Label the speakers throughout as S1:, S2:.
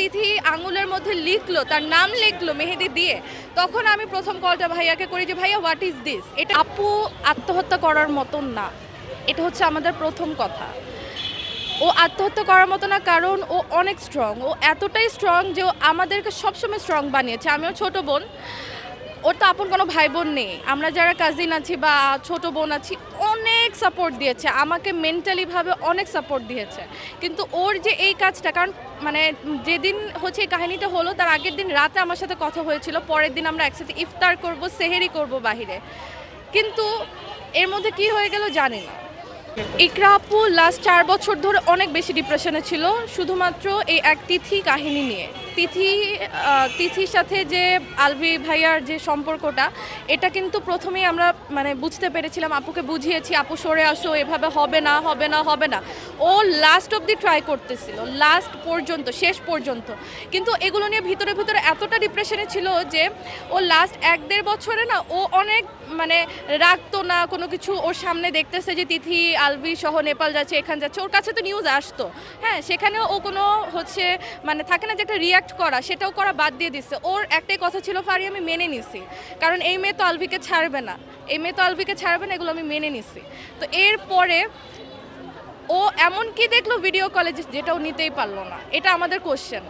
S1: তিথি আঙুলের মধ্যে লিখলো, তার নাম লিখলো মেহেদি দিয়ে, তখন আমি প্রথম কলটা ভাইয়াকে করি যে ভাইয়া হোয়াট ইজ দিস। এটা আপু আত্মহত্যা করার মতন না, এটা হচ্ছে আমাদের প্রথম কথা। ও আত্মহত্যা করার মতো না, কারণ ও অনেক স্ট্রং, ও এতটাই স্ট্রং যে ও আমাদেরকে সবসময় স্ট্রং বানিয়েছে। আমিও ছোট বোন, ওর তো আপন কোনো ভাই বোন নেই, আমরা যারা কাজিন আছি বা ছোট বোন আছি অনেক সাপোর্ট দিয়েছে আমাকে, মেন্টালিভাবে অনেক সাপোর্ট দিয়েছে। কিন্তু ওর যে এই কাজটা, কারণ মানে যেদিন হচ্ছে এই কাহিনীটা হলো তার আগের দিন রাতে আমার সাথে কথা হয়েছিল, পরের দিন আমরা একসাথে ইফতার করব, সেহেরি করব বাহিরে, কিন্তু এর মধ্যে কি হয়ে গেল জানি না। ইকরা আপু লাস্ট 4 বছর ধরে অনেক বেশি ডিপ্রেশনে ছিল, শুধুমাত্র এই এক তিথি কাহিনী নিয়ে। তিথির সাথে যে আলভি ভাইয়ার যে সম্পর্কটা, এটা কিন্তু প্রথমেই আমরা মানে বুঝতে পেরেছিলাম, আপুকে বুঝিয়েছি আপু সরে আসো, এভাবে হবে না হবে না হবে না। ও লাস্ট অবধি ট্রাই করতেছিল, লাস্ট পর্যন্ত, শেষ পর্যন্ত। কিন্তু এগুলো নিয়ে ভিতরে ভিতরে এতটা ডিপ্রেশনে ছিল যে ও লাস্ট 1-1.5 বছরে না ও অনেক মানে রাখতো না কোনো কিছু। ওর সামনে দেখতেছে যে তিথি আলভি সহ নেপাল যাচ্ছে, এখান যাচ্ছে, ওর কাছে তো নিউজ আসতো, হ্যাঁ, সেখানেও ও কোনো হচ্ছে মানে থাকে না যে একটা রিয়াক্ট করা, সেটাও করা বাদ দিয়ে দিচ্ছে। ওর একটাই কথা ছিল, ফারি আমি মেনে নিছি, কারণ এই মেয়ে তো আলভিকে ছাড়বে না, এই মেয়ে তো আলভিকে ছাড়বে না, এগুলো আমি মেনে নিছি। তো এরপরে ও এমন কি দেখলো ভিডিও কলে যেটাও নিতেই পারলো না, এটা আমাদের কোশ্চেন।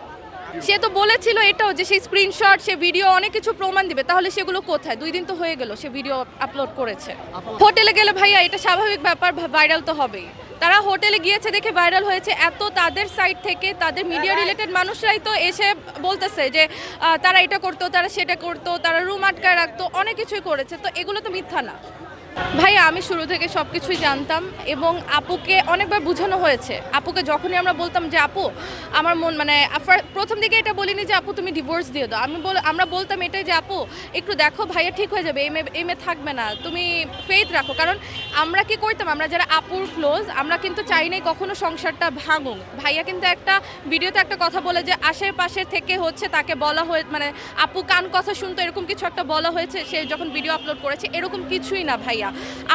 S1: সে তো বলেছিল এটাও যে সেই স্ক্রিনশট, সে ভিডিও অনেক কিছু প্রমাণ দিবে, তাহলে সেগুলো কোথায়? 2 দিন তো হয়ে গেল সে ভিডিও আপলোড করেছে। হোটেলে গেলে ভাইয়া এটা স্বাভাবিক ব্যাপার, ভাইরাল তো হবেই। তারা হোটেলে গিয়েছে দেখে ভাইরাল হয়েছে, এত তাদের সাইড থেকে তাদের মিডিয়া রিলেটেড মানুষরাই তো এসে বলতেছে যে তারা এটা করতো, তারা সেটা করতো, তারা রুম আটকায় রাখতো, অনেক কিছুই করেছে, তো এগুলো তো মিথ্যা না। ভাইয়া আমি শুরু থেকে সব কিছুই জানতাম এবং আপুকে অনেকবার বোঝানো হয়েছে। আপুকে যখনই আমরা বলতাম যে আপু আমার মন মানে প্রথম দিকে এটা বলিনি যে আপু তুমি ডিভোর্স দিয়ে দাও, আমরা বলতাম এটাই যে আপু একটু দেখো ভাইয়া ঠিক হয়ে যাবে, এই মেয়ে থাকবে না, তুমি ফেথ রাখো। কারণ আমরা কি করতাম, আমরা যারা আপুর ক্লোজ, আমরা কিন্তু চাই নাই কখনো সংসারটা ভাঙুক। ভাইয়া কিন্তু একটা ভিডিওতে একটা কথা বলে যে আশেপাশে থেকে হচ্ছে তাকে বলা হয়ে মানে আপু কান কথা শুনতো, এরকম কিছু একটা বলা হয়েছে সে যখন ভিডিও আপলোড করেছে, এরকম কিছুই না ভাইয়া।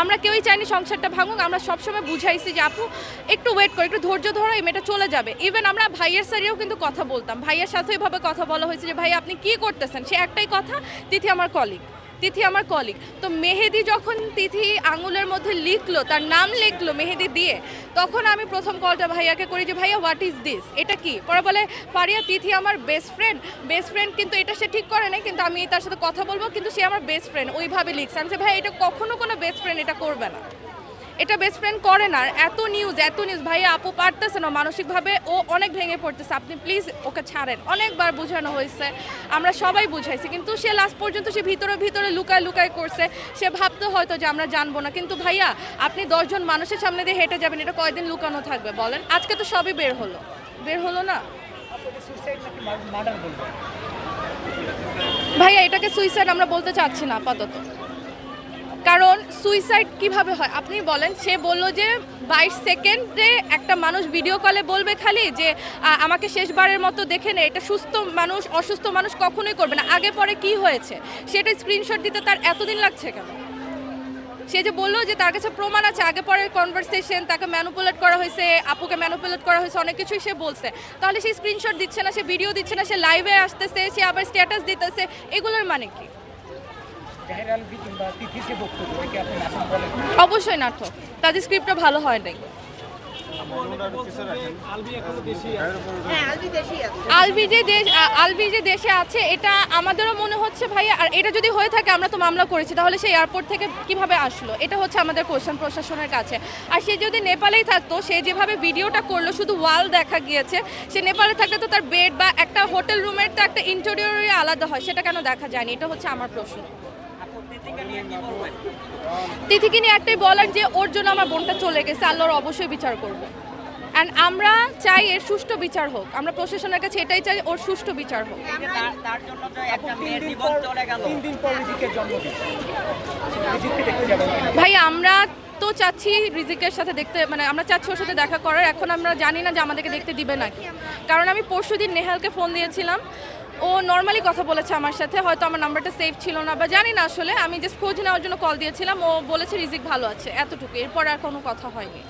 S1: আমরা কেউই চাইনি সংসারটা ভাঙুক, আমরা সবসময় বুঝাইছি যে আপু একটু ওয়েট করো, একটু ধৈর্য ধরো, এই মেয়েটা চলে যাবে। ইভেন আমরা ভাইয়ের সাথেও কিন্তু কথা বলতাম, ভাইয়ের সাথে এভাবে কথা বলা হয়েছে যে ভাই আপনি কি করতেছেন, সে একটাই কথা, তিথি আমার কলিগ, তিথি আমার কলিগ। তো মেহেদি যখন তিথি আঙুলের মধ্যে লিখলো, তার নাম লিখলো মেহেদি দিয়ে, তখন আমি প্রথম কলটা ভাইয়াকে করি যে ভাইয়া হোয়াট ইজ দিস, এটা কি? পরে বলে ফারিয়া তিথি আমার বেস্ট ফ্রেন্ড, কিন্তু এটা সে ঠিক করে নাই, কিন্তু আমি তার সাথে কথা বলবো, কিন্তু সে আমার বেস্ট ফ্রেন্ড, ওইভাবে লিখছে। আমি ভাই এটা কখনো কোনো বেস্ট ফ্রেন্ড এটা করবে না, এটা বেস্ট ফ্রেন্ড করে না। এত নিউজ ভাইয়া আপু পারতেছে না, মানসিকভাবে ও অনেক ভেঙে পড়তেছে, আপনি প্লিজ ওকে ছাড়েন। অনেকবার বোঝানো হয়েছে, আমরা সবাই বুঝাইছি, কিন্তু সে লাস্ট পর্যন্ত সে ভিতরে লুকায় করছে। সে ভাবতে হয়তো যে আমরা জানবো না, কিন্তু ভাইয়া আপনি 10 জন মানুষের সামনে দিয়ে হেঁটে যাবেন, এটা কয়দিন লুকানো থাকবে বলেন? আজকে তো সবই বের হলো না ভাইয়া, এটাকে সুইসাইড আমরা বলতে চাচ্ছি না আপাতত। কারণ সুইসাইড কিভাবে হয় আপনি বলেন? সে বললো যে 22 সেকেন্ডে একটা মানুষ ভিডিও কলে বলবে খালি যে আমাকে শেষবারের মতো দেখে নে, এটা সুস্থ মানুষ অসুস্থ মানুষ কখনোই করবে না। আগে পরে কি হয়েছে সেটা স্ক্রিনশট দিতে তার এতদিন লাগছে কেন? সে যে বললো যে তার কাছে প্রমাণ আছে, আগে পরে কনভারসেশন, তাকে ম্যানুপুলেট করা হয়েছে, আপুকে ম্যানুপুলেট করা হয়েছে, অনেক কিছুই সে বলছে, তাহলে সে স্ক্রিনশট দিচ্ছে না, সে ভিডিও দিচ্ছে না, সে লাইভে আসতেছে, সে আবার স্ট্যাটাস দিতেছে, এগুলোর মানে কি? অবশ্যই নাটক, তাদের স্ক্রিপ্টটা ভালো হয় নাই। আলভি যে দেশে আছে এটা আমাদেরও মনে হচ্ছে ভাইয়া। আর এটা যদি হয়ে থাকে, আমরা তো মামলা করেছি, তাহলে সে এয়ারপোর্ট থেকে কিভাবে আসলো, এটা হচ্ছে আমাদের কোশ্চেন প্রশাসনের কাছে। আর সে যদি নেপালেই থাকতো, সে যেভাবে ভিডিওটা করলো শুধু ওয়াল দেখা গিয়েছে, সে নেপালে থাকলে তো তার বেড বা একটা হোটেল রুমের তো একটা ইন্টেরিয়রই আলাদা হয়, সেটা কেন দেখা যায়নি? এটা হচ্ছে আমার প্রশ্ন। তিথিকে নিয়ে একটাই বলার যে ওর জন্য আমার বোনটা চলে গেছে, আল্লাহর অবশ্যই বিচার করবে। অ্যান্ড আমরা চাই এর সুষ্ঠু বিচার হোক, আমরা প্রশাসনের কাছে এটাই চাই, ওর সুষ্ঠু বিচার হোক। ভাই আমরা তো চাচ্ছি রিজিকের সাথে দেখতে, মানে আমরা চাচ্ছি ওর সাথে দেখা করার। এখন আমরা জানি না যে আমাদেরকে দেখতে দিবে নাকি, কারণ আমি পরশুদিন নেহালকে ফোন দিয়েছিলাম, ও নর্মালি কথা বলেছে আমার সাথে, হয়তো আমার নাম্বারটা সেভ ছিল না বা জানি না, আসলে আমি জাস্ট খোঁজ নেওয়ার জন্য কল দিয়েছিলাম, ও বলেছে রিজিক ভালো আছে, এতটুকু, এরপর আর কোনো কথা হয়নি।